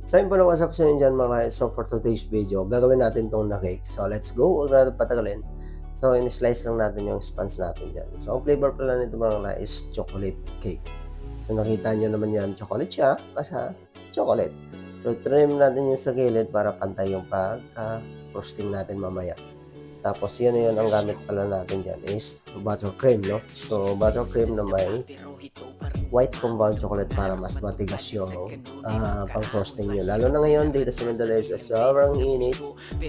So yun po na what's up sa inyo dyan mga guys. So for today's video, gagawin natin tong na cake. So let's go, huwag na natin patagalin. So in-slice lang natin yung sponge natin dyan. So ang flavor pala nito mga guys is chocolate cake. So nakita nyo naman yan, chocolate siya, basta chocolate. So trim natin yung sa gilid para pantay yung pagka-frosting natin mamaya. Tapos yun ang gamit pala natin dyan is buttercream, no? So buttercream na may white compound chocolate para mas matigas yung pang frosting nyo. Lalo na ngayon dito sa Mindanao is sobrang init.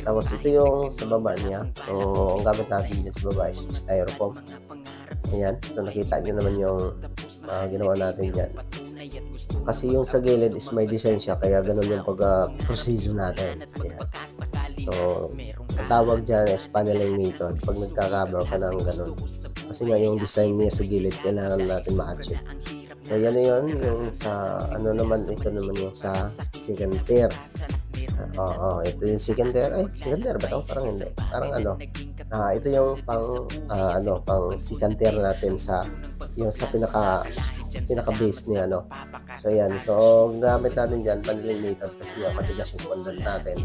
Tapos ito yung sa baba niya. So ang gamit natin dyan sa baba is styrofoam. Ayan. So nakita nyo naman yung ginawa natin dyan. Kasi yung sa gilid is may design siya kaya ganun yung pag-procedure natin. Ayan. So ang tawag dyan is paneling method pag nagka-cover ka ng ganun. Kasi nga yung design niya sa gilid kailangan natin ma-achieve. So yan na yun, yung sa ano naman, ito naman yung sa second tier. Ito yung second tier. Ay, second tier ba ito? Parang hindi. Parang ano, ito yung pang second tier natin sa yung sa pinaka base niya, no. So yan, so gamit natin diyan paneling method kasi nga matigas yung fondant natin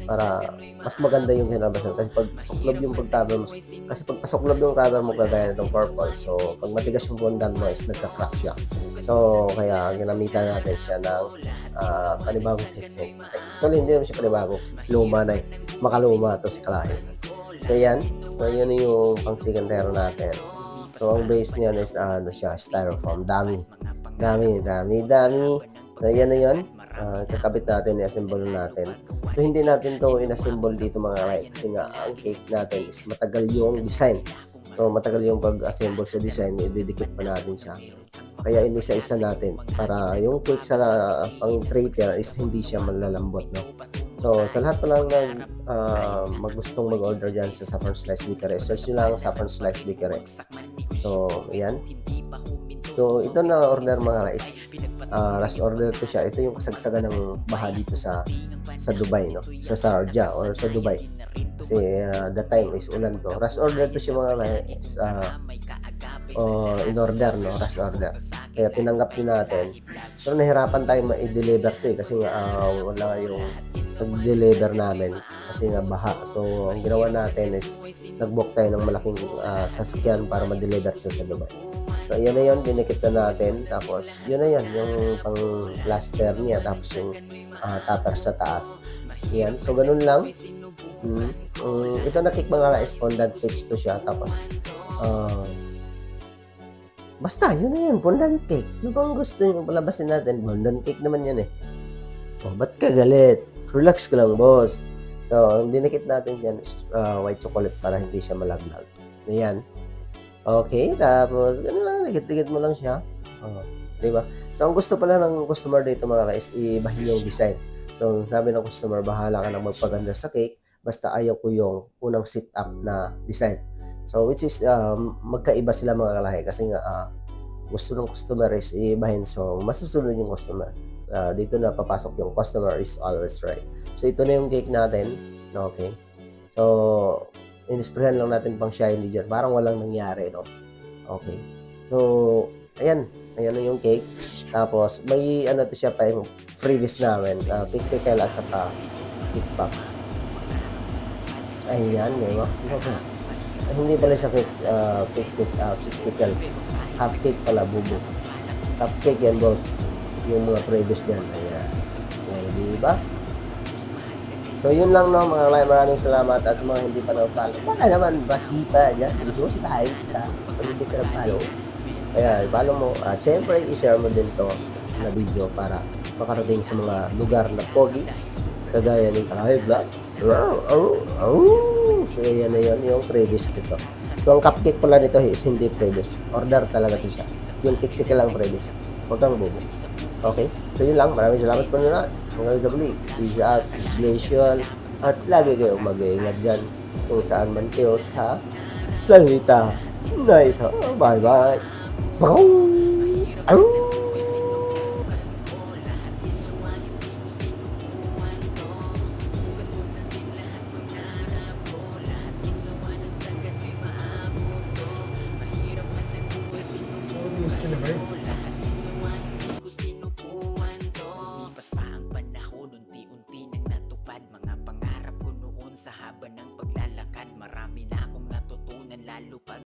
para mas maganda yung kinabasan kasi pag pasoklob yung pag-cover mo, kasi pag pasoklob yung cover mo kagaya nitong purple, so pag matigas yung fondant mo is nagka-crack siya. So kaya ginamitan natin siya ng panibagong technique. Actually hindi naman siya panibago, luma na makaluma to si Kalahin. So yan, so yun yung pang second tier natin. So ang base niyan is ano siya, styrofoam, dami. So yan na yun, kakabit natin, i-assemble natin. So hindi natin to in-assemble dito mga kalay kasi nga ang cake natin is matagal yung design. So matagal yung pag-assemble sa design, ididikit pa natin siya. Kaya inisa-isa natin para yung cake sa pang tray tier is hindi siya malalambot, no. So sa lahat pa lang na magustong mag-order dyan sa Saffron Slice Bakery, search nyo lang Saffron Slice Bakery. So ayan. So ito na order mga guys, rush order to siya. Ito yung kasagsagan ng baha dito sa Dubai, no, sa Sharjah or sa Dubai kasi the time is ulan to. Rush order to siya mga guys, in order, no, rush order, kaya tinanggap din natin. Pero nahirapan tayo ma-deliver to kasi nga wala yung pag-deliver namin kasi nga baha. So ang ginawa natin is nag-book tayo ng malaking sasakyan para ma-deliver to sa Dubai. So yan na yun, dinikit na natin. Tapos yun na yan, yung pang plaster niya. Tapos yung topper sa taas. Yan, so ganun lang. Ito na cake mga guys, fondant cake to siya. Tapos basta yun na yun, fondant cake. Ano bang gusto nyo palabasin natin? Fondant cake naman yan eh. Ba't ka galit? Relax ka lang, boss. So ang dinikit natin yan is white chocolate para hindi siya malaglag. Ayan. Okay, tapos gano'n lang, ligit-ligit mo lang siya. Di ba? So ang gusto pala ng customer dito mga guys, ibahin yung design. So sabi ng customer, bahala ka nang magpaganda sa cake, basta ayaw ko yung unang sit-up na design. So which is magkaiba sila mga kalahi kasi nga gusto ng customer is ibahin, so masusunod yung customer. Dito na papasok yung customer is always right. So ito na yung cake natin. Okay. So in-sprayan lang natin pang shiny dyan. Parang walang nangyari, no? Okay. So, ayan. Ayan na yung cake. Tapos, may ano to siya pa yung freebies namin. Pixicle at saka kickbox. Ayan, di ba? Hindi pala siya cake, pixicle. Cupcake pala, bubo. Cupcake yan, boss. Yung mga freebies dyan. Ayan. Ayan, di ba? So yun lang, no mga kalay, maraming salamat. At sa mga hindi pa na-follow, baka naman basipa dyan, gusto mo sipahin kita pag hindi ka nag-follow. Kaya follow mo at syempre i-share mo din to na video para makarating sa mga lugar na pogi kagaya ng Kalahi Vlog. So yan na yun yung previous dito. So ang cupcake pala nito is hindi previous, order talaga to siya. Yung kiksike lang previous, huwag kang bubo. Okay, so yun lang. Maraming salamat sa panonood. Hanggang sa muli, peace out, blessation, at lagi kayong mag-iingat dyan kung saan man kayo sa planeta na ito. Bye-bye! Bye! Lipas pa ang panahon. Ngayon sa haba ng paglalakad, marami na akong natutunan, lalo pa